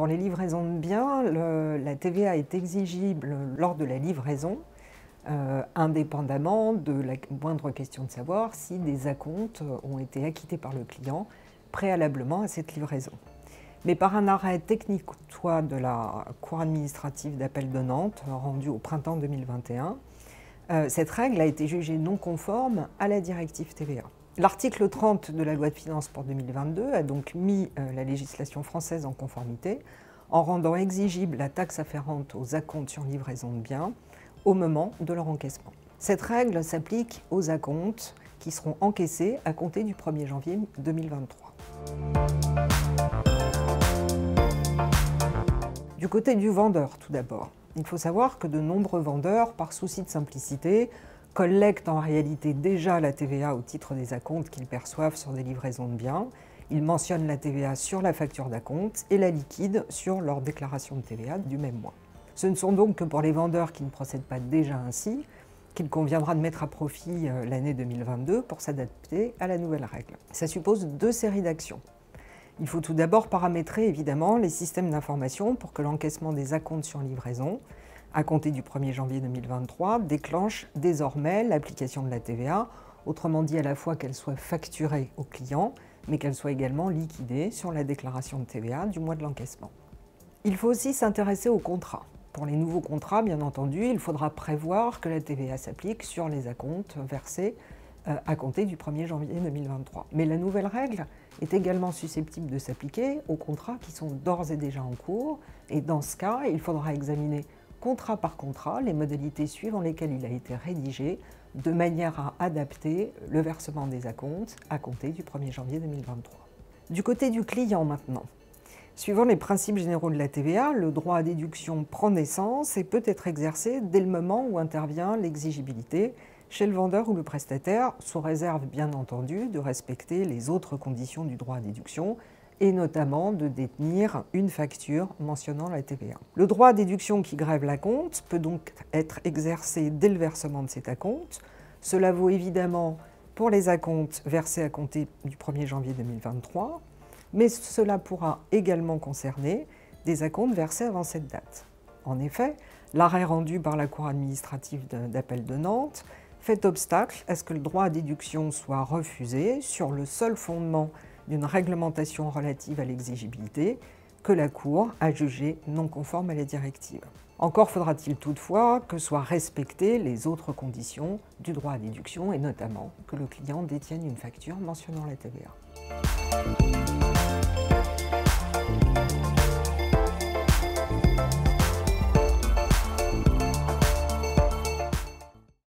pour les livraisons de biens, la TVA est exigible lors de la livraison, indépendamment de la moindre question de savoir si des acomptes ont été acquittés par le client préalablement à cette livraison. Mais par un arrêt technique de la Cour administrative d'appel de Nantes, rendu au printemps 2021, cette règle a été jugée non conforme à la directive TVA. L'article 30 de la loi de finances pour 2022 a donc mis la législation française en conformité en rendant exigible la taxe afférente aux acomptes sur livraison de biens au moment de leur encaissement. Cette règle s'applique aux acomptes qui seront encaissés à compter du 1er janvier 2023. Du côté du vendeur, tout d'abord, il faut savoir que de nombreux vendeurs, par souci de simplicité, collectent en réalité déjà la TVA au titre des acomptes qu'ils perçoivent sur des livraisons de biens. Ils mentionnent la TVA sur la facture d'acompte et la liquident sur leur déclaration de TVA du même mois. Ce ne sont donc que pour les vendeurs qui ne procèdent pas déjà ainsi qu'il conviendra de mettre à profit l'année 2022 pour s'adapter à la nouvelle règle. Ça suppose deux séries d'actions. Il faut tout d'abord paramétrer évidemment les systèmes d'information pour que l'encaissement des acomptes sur livraison, à compter du 1er janvier 2023, déclenche désormais l'application de la TVA, autrement dit à la fois qu'elle soit facturée au client, mais qu'elle soit également liquidée sur la déclaration de TVA du mois de l'encaissement. Il faut aussi s'intéresser aux contrats. Pour les nouveaux contrats, bien entendu, il faudra prévoir que la TVA s'applique sur les acomptes versés à compter du 1er janvier 2023. Mais la nouvelle règle est également susceptible de s'appliquer aux contrats qui sont d'ores et déjà en cours. Et dans ce cas, il faudra examiner contrat par contrat les modalités suivant lesquelles il a été rédigé, de manière à adapter le versement des acomptes à compter du 1er janvier 2023. Du côté du client maintenant. Suivant les principes généraux de la TVA, le droit à déduction prend naissance et peut être exercé dès le moment où intervient l'exigibilité chez le vendeur ou le prestataire, sous réserve bien entendu de respecter les autres conditions du droit à déduction et notamment de détenir une facture mentionnant la TVA. Le droit à déduction qui grève l'acompte peut donc être exercé dès le versement de cet acompte. Cela vaut évidemment pour les acomptes versés à compter du 1er janvier 2023, mais cela pourra également concerner des acomptes versés avant cette date. En effet, l'arrêt rendu par la Cour administrative d'appel de Nantes fait obstacle à ce que le droit à déduction soit refusé sur le seul fondement d'une réglementation relative à l'exigibilité que la Cour a jugée non conforme à la directive. Encore faudra-t-il toutefois que soient respectées les autres conditions du droit à déduction et notamment que le client détienne une facture mentionnant la TVA.